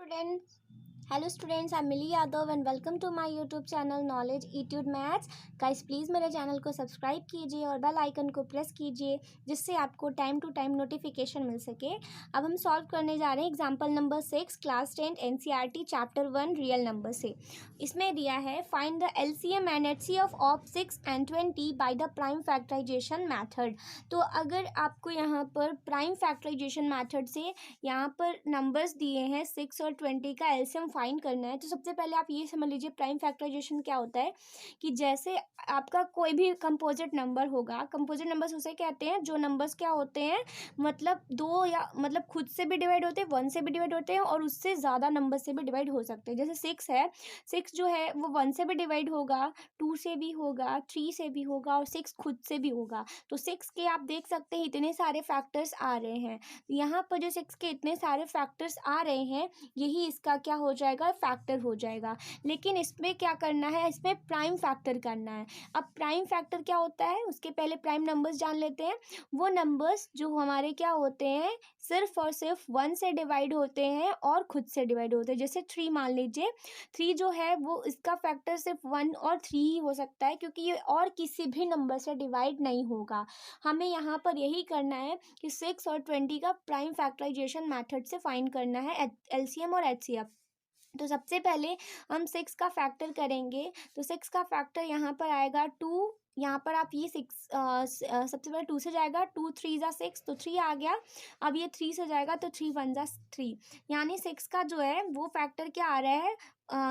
students. Hello students, I'm Mili Yadav and welcome to my YouTube channel Knowledge Etude Maths. Guys please मेरे channel को subscribe कीजिए और bell icon को press कीजिए जिससे आपको टाइम टू टाइम नोटिफिकेशन मिल सके। अब हम सॉल्व करने जा रहे हैं एग्जाम्पल नंबर 6 क्लास 10 NCERT चैप्टर 1 रियल नंबर से। इसमें दिया है find the LCM and HCF of 6 and 20 by the prime factorisation method. तो अगर आपको यहाँ पर प्राइम फैक्टराइजेशन मैथड से यहाँ पर नंबर्स दिए हैं 6 और 20 का एलसीएम फाइंड करना है, तो सबसे पहले आप ये समझ लीजिए प्राइम फैक्टराइजेशन क्या होता है कि जैसे आपका कोई भी कंपोजिट नंबर होगा, कंपोजिट नंबर्स उसे कहते हैं जो नंबर्स क्या होते हैं मतलब दो या मतलब खुद से भी डिवाइड होते हैं, 1 से भी डिवाइड होते हैं और उससे ज़्यादा नंबर से भी डिवाइड हो सकते हैं। जैसे 6 है, 6 जो है वो 1 से भी डिवाइड होगा, 2 से भी होगा, 3 से भी होगा और 6 खुद से भी होगा। तो 6 के आप देख सकते हैं इतने सारे फैक्टर्स आ रहे हैं। यहाँ पर जो 6 के इतने सारे फैक्टर्स आ रहे हैं यही इसका क्या हो जाएगा, फैक्टर हो जाएगा। लेकिन इसमें क्या करना है, इसमें प्राइम फैक्टर करना है। अब प्राइम फैक्टर क्या होता है, उसके पहले प्राइम नंबर्स जान लेते हैं। वो नंबर्स जो हमारे क्या होते हैं, सिर्फ और सिर्फ 1 से डिवाइड होते हैं और खुद से डिवाइड होते हैं। जैसे 3 मान लीजिए, 3 जो है वो इसका फैक्टर सिर्फ 1 और 3 ही हो सकता है क्योंकि ये और किसी भी नंबर से डिवाइड नहीं होगा। हमें यहाँ पर यही करना है कि 6 और 20 का प्राइम फैक्टराइजेशन मेथड से फाइंड करना है एलसीएम और एचसीएफ। तो सबसे पहले हम 6 का फैक्टर करेंगे। तो 6 का फैक्टर यहाँ पर आएगा 2। यहाँ पर आप ये 6 सबसे पहले 2 से जाएगा, 2 3 जा 6 तो 3 आ गया। अब ये 3 से जाएगा तो 3 1 जा 3, यानी 6 का जो है वो फैक्टर क्या आ रहा है,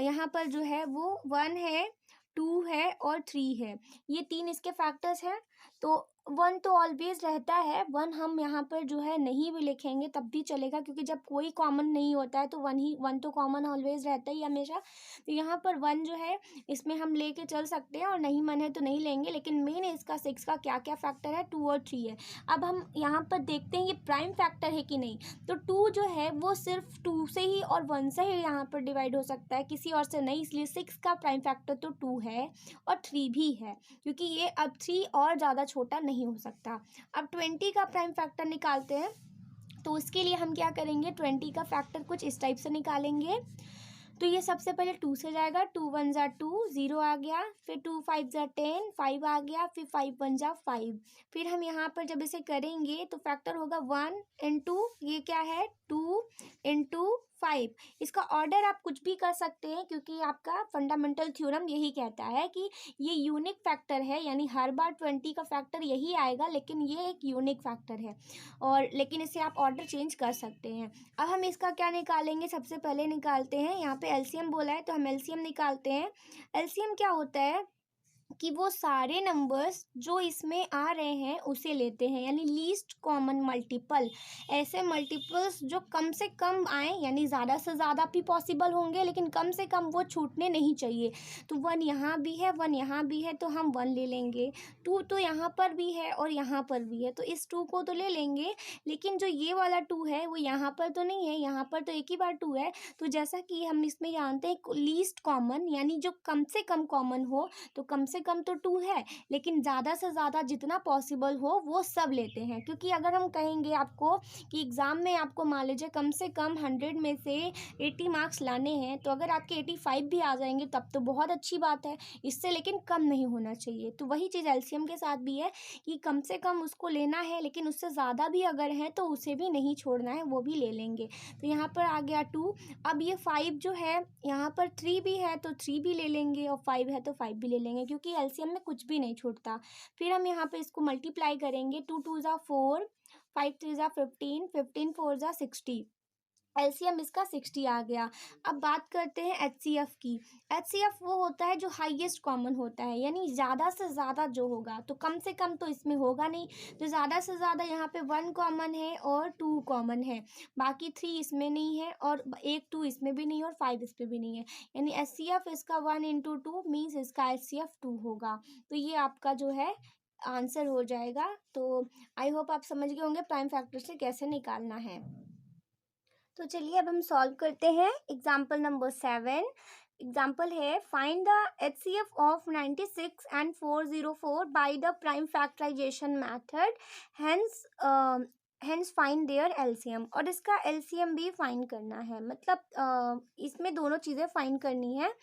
यहाँ पर जो है वो 1 है, 2 है और 3 है। ये 3 इसके फैक्टर्स हैं। तो 1 तो ऑलवेज रहता है, 1 हम यहाँ पर जो है नहीं भी लिखेंगे तब भी चलेगा क्योंकि जब कोई कॉमन नहीं होता है तो 1 तो कॉमन ऑलवेज रहता ही हमेशा। तो यहाँ पर 1 जो है इसमें हम लेके चल सकते हैं और नहीं मन है तो नहीं लेंगे। लेकिन मेन इसका 6 का क्या क्या फैक्टर है, 2 और 3 है। अब हम यहाँ पर देखते हैं ये प्राइम फैक्टर है कि नहीं। तो 2 जो है वो सिर्फ 2 से ही और 1 से ही यहाँ पर डिवाइड हो सकता है, किसी और से नहीं। इसलिए 6 का प्राइम फैक्टर तो 2 है और 3 भी है क्योंकि ये अब 3 और ज़्यादा छोटा नहीं हो सकता। अब 20 का प्राइम फैक्टर निकालते हैं। तो उसके लिए हम क्या करेंगे, 20 का फैक्टर कुछ इस टाइप से निकालेंगे। तो ये सबसे पहले 2 से जाएगा, 2 1 जा 2 0 आ गया, फिर 2 5 जा 10 5 आ गया, फिर 5 1 जा 5। फिर हम यहाँ पर जब इसे करेंगे तो फैक्टर होगा 1 इंटू ये क्या है 2 इंटू 5। इसका ऑर्डर आप कुछ भी कर सकते हैं क्योंकि आपका फंडामेंटल थ्योरम यही कहता है कि ये यूनिक फैक्टर है, यानी हर बार 20 का फैक्टर यही आएगा, लेकिन ये एक यूनिक फैक्टर है और लेकिन इसे आप ऑर्डर चेंज कर सकते हैं। अब हम इसका क्या निकालेंगे, सबसे पहले निकालते हैं, यहाँ पे एलसीएम बोला है तो हम एलसीएम निकालते हैं। एलसीएम क्या होता है कि वो सारे नंबर्स जो इसमें आ रहे हैं उसे लेते हैं, यानी लीस्ट कॉमन मल्टीपल। ऐसे मल्टीपल्स जो कम से कम आए, यानी ज़्यादा से ज़्यादा भी पॉसिबल होंगे लेकिन कम से कम वो छूटने नहीं चाहिए। तो 1 यहाँ भी है, 1 यहाँ भी है तो हम 1 ले लेंगे। 2 तो यहाँ पर भी है और यहाँ पर भी है तो इस 2 को तो ले लेंगे। लेकिन जो ये वाला 2 है वो यहाँ पर तो नहीं है, यहाँ पर तो एक ही बार 2 है। तो जैसा कि हम इसमें जानते हैं लीस्ट कॉमन यानी जो कम से कम कॉमन हो, तो कम से कम तो 2 है लेकिन ज़्यादा से ज़्यादा जितना पॉसिबल हो वो सब लेते हैं। क्योंकि अगर हम कहेंगे आपको कि एग्ज़ाम में आपको मान लीजिए कम से कम 100 में से 80 मार्क्स लाने हैं, तो अगर आपके 85 भी आ जाएंगे तब तो बहुत अच्छी बात है, इससे लेकिन कम नहीं होना चाहिए। तो वही चीज़ एलसीएम के साथ भी है कि कम से कम उसको लेना है लेकिन उससे ज़्यादा भी अगर है तो उसे भी नहीं छोड़ना है, वो भी ले लेंगे। तो यहाँ पर आ गया 2। अब ये 5 जो है, यहाँ पर 3 भी है तो 3 भी ले लेंगे और 5 है तो 5 भी ले लेंगे क्योंकि एलसीएम में कुछ भी नहीं छूटता। फिर हम यहाँ पे इसको मल्टीप्लाई करेंगे, 2 2 जा 4, 5 3 जा 15, 15 4 जा 60। एलसीएम इसका 60 आ गया। अब बात करते हैं एचसीएफ की। एचसीएफ वो होता है जो हाईएस्ट कॉमन होता है, यानी ज़्यादा से ज़्यादा जो होगा, तो कम से कम तो इसमें होगा नहीं। तो ज़्यादा से ज़्यादा यहाँ पे 1 कॉमन है और 2 कॉमन है, बाकी 3 इसमें नहीं है और 1 2 इसमें भी नहीं और 5 इस पर भी नहीं है। यानी एचसीएफ इसका 1 इंटू 2 मीन्स इसका एचसीएफ 2 होगा। तो ये आपका जो है आंसर हो जाएगा। तो आई होप आप समझ गए होंगे प्राइम फैक्टर से कैसे निकालना है। तो चलिए अब हम सॉल्व करते हैं एग्जाम्पल नंबर 7। एग्जाम्पल है find the HCF of 96 and 404 by the prime factorisation method, hence hence find their LCM, और इसका एलसीएम भी फाइंड करना है, मतलब इसमें दोनों चीज़ें फाइंड करनी है।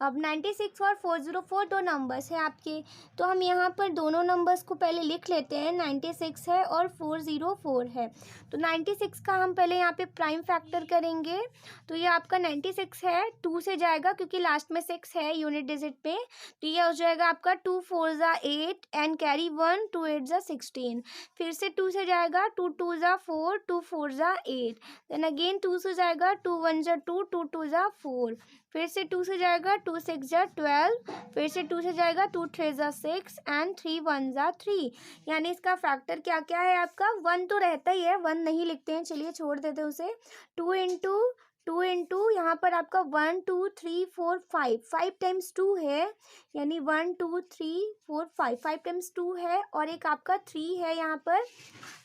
अब 96 और 404 दो नंबर्स हैं आपके, तो हम यहाँ पर दोनों नंबर्स को पहले लिख लेते हैं। 96 है और 404 है। तो 96 का हम पहले यहाँ पे प्राइम फैक्टर करेंगे, तो ये आपका 96 है, 2 से जाएगा क्योंकि लास्ट में 6 है यूनिट डिजिट पे, तो ये हो जाएगा आपका 2 4 ज़ा 8 एंड कैरी 1, 2 8 ज़ा 16। फिर से 2 से जाएगा, 2 2 ज़ा 4, 2 4 ज़ा 8, देन अगेन 2 से जाएगा, 2 1 ज़ा 2, 2 2 ज़ा 4, फिर से 2 से जाएगा, 2 6 ज़ा 12, फिर से 2 से जाएगा, 2 3 ज़ा 6 एंड 3 1 ज़ा 3। यानी इसका फैक्टर क्या क्या है आपका, 1 तो रहता ही है, 1 नहीं लिखते हैं, चलिए छोड़ देते हैं उसे। 2 इंटू यहाँ पर आपका 1 2 3 4 5, 5 टाइम्स 2 है, यानी 1 2 3 4 5, 5 टाइम्स 2 है, और एक आपका 3 है यहाँ पर,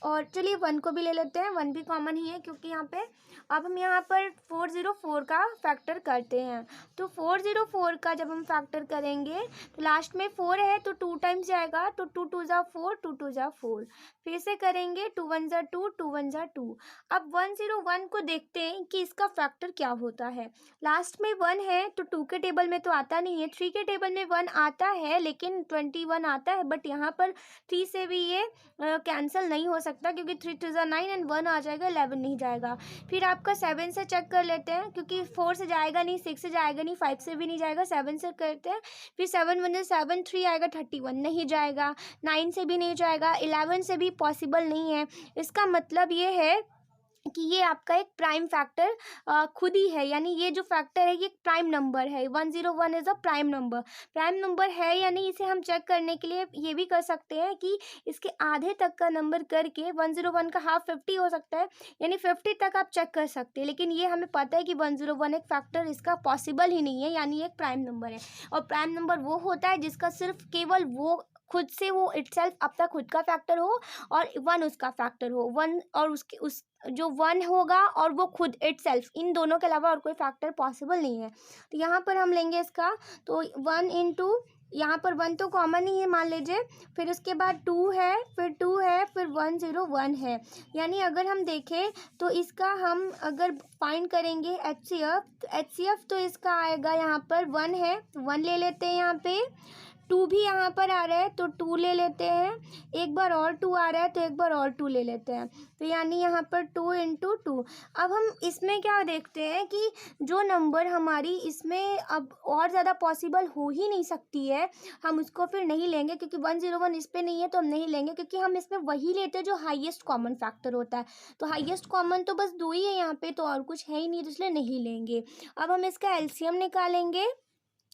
और चलिए 1 को भी ले लेते हैं, 1 भी कॉमन ही है क्योंकि यहाँ पे। अब हम यहाँ पर 404 का फैक्टर करते हैं, तो 404 का जब हम फैक्टर करेंगे तो लास्ट में 4 है तो 2 टाइम्स जाएगा, तो 2 2 ज़ा 4, 2 2 ज़ा 4, फिर से करेंगे 2 1 ज़ा 2, 2 1 ज़ा 2। अब 101 को देखते हैं कि इसका फैक्टर क्या होता है। लास्ट में 1 है तो 2 के टेबल में तो आता नहीं है, 3 के टेबल में 1 आता है लेकिन 21 आता है, बट यहाँ पर 3 से भी ये कैंसिल नहीं हो सकता क्योंकि 3 2 ज़ा 9 एंड 1 आ जाएगा, 11 नहीं जाएगा। फिर आपका 7 से चेक कर लेते हैं क्योंकि 4 से जाएगा नहीं, 6 से जाएगा नहीं, 5 से भी नहीं जाएगा, 7 से करते हैं। फिर 7 1 7, 3 आएगा, 31 नहीं जाएगा, 9 से भी नहीं जाएगा, 11 से भी पॉसिबल नहीं है। इसका मतलब ये है कि ये आपका एक प्राइम फैक्टर खुद ही है, यानी ये जो फैक्टर है ये एक प्राइम नंबर है। 101 is a prime number. Prime number है या नहीं इसे हम चेक करने के लिए ये भी कर सकते हैं कि इसके आधे तक का नंबर करके 101 का हाफ 50 हो सकता है, यानी 50 तक आप चेक कर सकते हैं, लेकिन ये हमें पता है कि 101 एक फैक्टर इसका पॉसिबल ही नहीं है, यानी एक प्राइम नंबर है। और प्राइम नंबर वो होता है जिसका सिर्फ केवल वो खुद से वो इटसेल्फ अपना खुद का फैक्टर हो और 1 उसका फैक्टर हो, 1 और उसके उस जो 1 होगा और वो खुद इटसेल्फ, इन दोनों के अलावा और कोई फैक्टर पॉसिबल नहीं है। तो यहाँ पर हम लेंगे इसका, तो 1 इंटू यहाँ पर 1 तो कॉमन ही है मान लीजिए, फिर उसके बाद 2 है, फिर 2 है, फिर 101 है। यानी अगर हम देखें तो इसका हम अगर फाइंड करेंगे एचसीएफ, तो एचसीएफ तो इसका आएगा यहाँ पर 1 है, 1 ले लेते हैं यहाँ पे, 2 भी यहाँ पर आ रहा है तो 2 ले लेते हैं, एक बार और 2 आ रहा है तो एक बार और 2 ले लेते हैं, तो यानी यहाँ पर 2 इंटू 2। अब हम इसमें क्या देखते हैं कि जो नंबर हमारी इसमें अब और ज़्यादा पॉसिबल हो ही नहीं सकती है, हम उसको फिर नहीं लेंगे क्योंकि 101 इस पे नहीं है तो हम नहीं लेंगे, क्योंकि हम इसमें वही लेते हैं जो हाईएस्ट कॉमन फैक्टर होता है। तो हाईएस्ट कॉमन तो बस 2 ही है यहाँ पे, तो और कुछ है ही नहीं, तो इसलिए नहीं लेंगे। अब हम इसका एलसीएम निकालेंगे।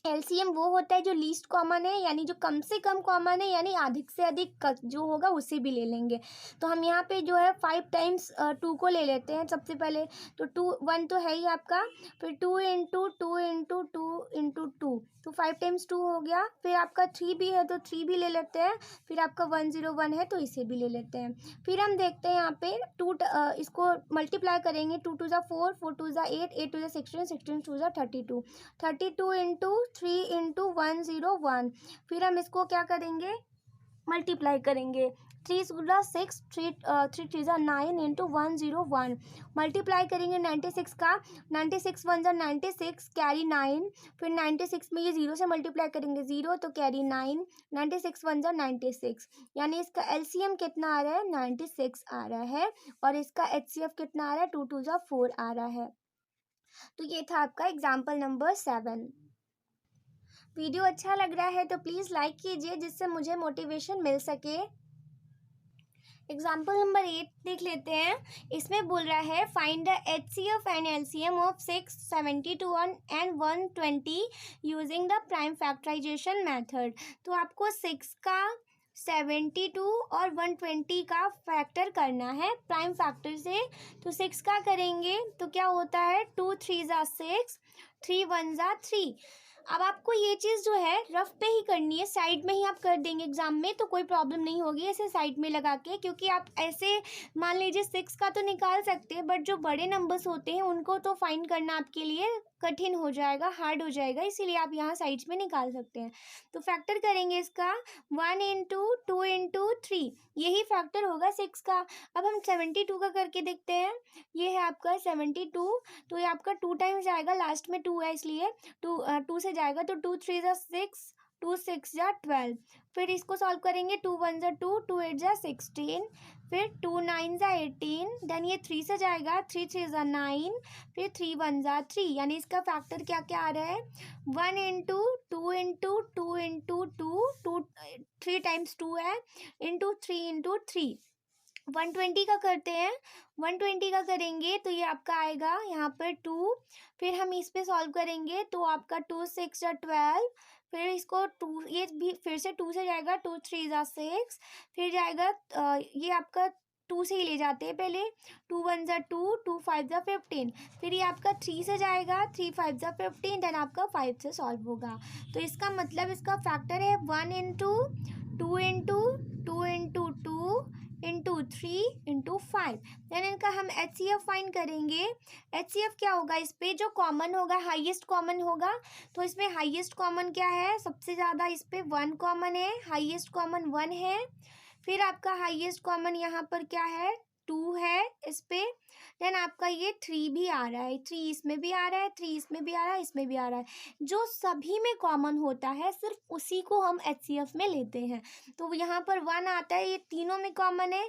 एलसीएम वो होता है जो लीस्ट कॉमन है, यानी जो कम से कम कॉमन है, यानी अधिक से अधिक जो होगा उसे भी ले लेंगे। तो हम यहाँ पे जो है 5 टाइम्स 2 को ले लेते हैं सबसे पहले, तो 2 1 तो है ही आपका, फिर 2 इंटू 2 इंटू 2 इंटू 2, तो 5 टाइम्स 2 हो गया। फिर आपका 3 भी है तो 3 भी ले लेते हैं, फिर आपका 101 है तो इसे भी ले लेते हैं। फिर हम देखते हैं यहाँ पे इसको मल्टीप्लाई करेंगे, 2 2 ज़ा 4, 4 2 ज़ा 8, 8 2 ज़ा 16, 16 2 ज़ा 32, 32 इंटू 3 इंटू 101। फिर हम इसको क्या करेंगे, मल्टीप्लाई करेंगे, 3 गुना 6, 3 3 ज़ा 9 इंटू 101। मल्टीप्लाई करेंगे 96 का, 96 1 ज़ा 96 कैरी 9, फिर 96 में ये 0 से मल्टीप्लाई करेंगे, 0 तो कैरी 9, 96 1 ज़ा 96, यानी इसका एलसीएम कितना आ रहा है, 96 आ रहा है, और इसका एचसीएफ कितना आ रहा है, 2 2 ज़ा 4 आ रहा है। तो ये था आपका एग्जाम्पल नंबर 7। वीडियो अच्छा लग रहा है तो प्लीज़ लाइक कीजिए जिससे मुझे मोटिवेशन मिल सके। एग्जाम्पल नंबर 8 देख लेते हैं। इसमें बोल रहा है find the HCF and LCM of 6, 72 and 120 using the prime factorisation method. तो आपको 6 का 72 और 120 का फैक्टर करना है प्राइम फैक्टर से। तो 6 का करेंगे तो क्या होता है, 2 3 ज़ा 6, 3 1 ज़ा 3। अब आपको ये चीज़ जो है रफ पे ही करनी है, साइड में ही आप कर देंगे एग्जाम में तो कोई प्रॉब्लम नहीं होगी ऐसे साइड में लगा के, क्योंकि आप ऐसे मान लीजिए 6 का तो निकाल सकते हैं बट जो बड़े नंबर्स होते हैं उनको तो फाइंड करना आपके लिए कठिन हो जाएगा, हार्ड हो जाएगा, इसीलिए आप यहाँ साइड्स में निकाल सकते हैं। तो फैक्टर करेंगे इसका 1 इंटू 2 इंटू 3, यही फैक्टर होगा 6 का। अब हम 72 का करके देखते हैं। ये है आपका 72, तो ये आपका 2 टाइम्स आएगा, लास्ट में 2 है इसलिए 2 से जाएगा, तो 2 3 जा 6, 2 6 जा 12। फिर इसको सॉल्व करेंगे, 2 1 जा 2, 2 8 जा 16, फिर 2 9 जा 18, देन ये 3 से जाएगा, 3 3 जा 9, फिर 3 1 जा 3, यानी इसका फैक्टर क्या क्या आ रहा है 1 इंटू 2 इंटू 2 इंटू 2, 3 टाइम्स 2 है, इंटू 3 इंटू 3। 120 का करते हैं, 120 का करेंगे तो ये आपका आएगा यहाँ पर 2, फिर हम इस पे सॉल्व करेंगे तो आपका 2 6 जा 12, फिर इसको 2 ये भी फिर से 2 से जाएगा, 2 3 जा 6, फिर जाएगा ये आपका 2 से ही ले जाते हैं पहले, 2 1 जा 2, 2 5 जा 15, फिर ये आपका 3 से जाएगा, 3 5 जा 15, देन आपका 5 से सॉल्व होगा। तो इसका मतलब इसका फैक्टर है 1 into 2 into 2 into 2 into 3 into 5। Then इनका हम HCF फाइंड करेंगे। HCF क्या होगा, इस पे जो कॉमन होगा हाईएस्ट कॉमन होगा, तो इसमें हाईएस्ट कॉमन क्या है, सबसे ज़्यादा इस पे 1 कॉमन है, हाईएस्ट कॉमन 1 है। फिर आपका हाईएस्ट कॉमन यहाँ पर क्या है 2 है इस पे, देन आपका ये 3 भी आ रहा है, 3 इसमें भी आ रहा है, 3 इसमें भी आ रहा है, इसमें भी आ रहा है, जो सभी में कॉमन होता है सिर्फ उसी को हम HCF में लेते हैं। तो यहाँ पर 1 आता है, ये तीनों में कॉमन है,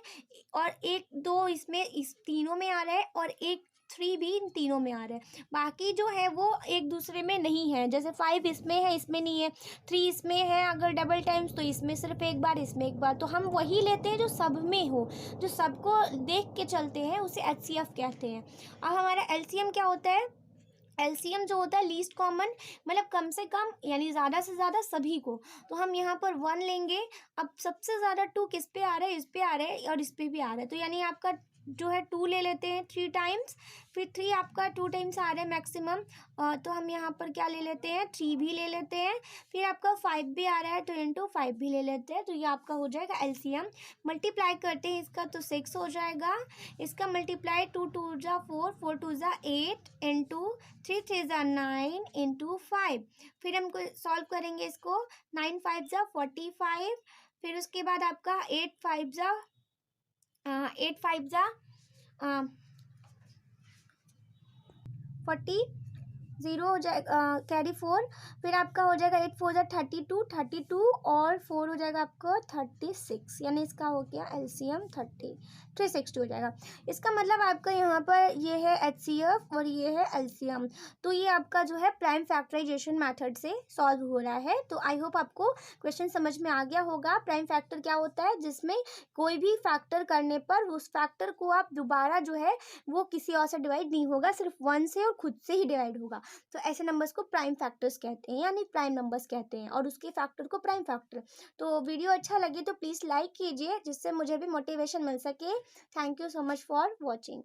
और 1 2 इसमें इस तीनों में आ रहा है, और 1 3 भी इन तीनों में आ रहा है। बाकी जो है वो एक दूसरे में नहीं है, जैसे 5 इसमें है इसमें नहीं है, 3 इसमें है अगर डबल टाइम्स तो इसमें सिर्फ एक बार इसमें एक बार, तो हम वही लेते हैं जो सब में हो, जो सबको देख के चलते हैं, उसे HCF कहते हैं। अब हमारा LCM क्या होता है, LCM जो होता है लीस्ट कॉमन, मतलब कम से कम यानी ज़्यादा से ज़्यादा सभी को, तो हम यहाँ पर 1 लेंगे। अब सबसे ज़्यादा 2 किस पे आ रहा है, इस पे आ रहा है और इस पे भी आ रहा है, तो यानी आपका जो है 2 ले लेते हैं 3 टाइम्स, फिर 3 आपका 2 टाइम्स आ रहा है मैक्सिमम, तो हम यहाँ पर क्या ले लेते हैं 3 भी ले लेते हैं, फिर आपका 5 भी आ रहा है तो इंटू 5 भी ले लेते हैं, तो ये आपका हो जाएगा LCM। मल्टीप्लाई करते हैं इसका तो 6 हो जाएगा, इसका मल्टीप्लाई 2 2 जा 4, 4 2 जा 8 इंटू 3 3 जा 9 इंटू 5, फिर हम सॉल्व करेंगे इसको, 9 5 जा 45, फिर उसके बाद आपका 8 5 जा 40, 0 हो जाएगा, कैरी 4, फिर आपका हो जाएगा 8 4 जा 32, 32 और 4 हो जाएगा आपका 36, यानी इसका हो गया LCM 360 हो जाएगा। इसका मतलब आपका यहाँ पर ये है HCF और ये है LCM, तो ये आपका जो है प्राइम फैक्टराइजेशन मेथड से सॉल्व हो रहा है। तो आई होप आपको क्वेश्चन समझ में आ गया होगा। प्राइम फैक्टर क्या होता है, जिसमें कोई भी फैक्टर करने पर उस फैक्टर को आप दोबारा जो है वो किसी और से डिवाइड नहीं होगा, सिर्फ 1 से और खुद से ही डिवाइड होगा। तो ऐसे नंबर्स को प्राइम फैक्टर्स कहते हैं, यानी प्राइम नंबर्स कहते हैं, और उसके फैक्टर को प्राइम फैक्टर। तो वीडियो अच्छा लगे तो प्लीज़ लाइक कीजिए, जिससे मुझे भी मोटिवेशन मिल सके। Thank you so much for watching.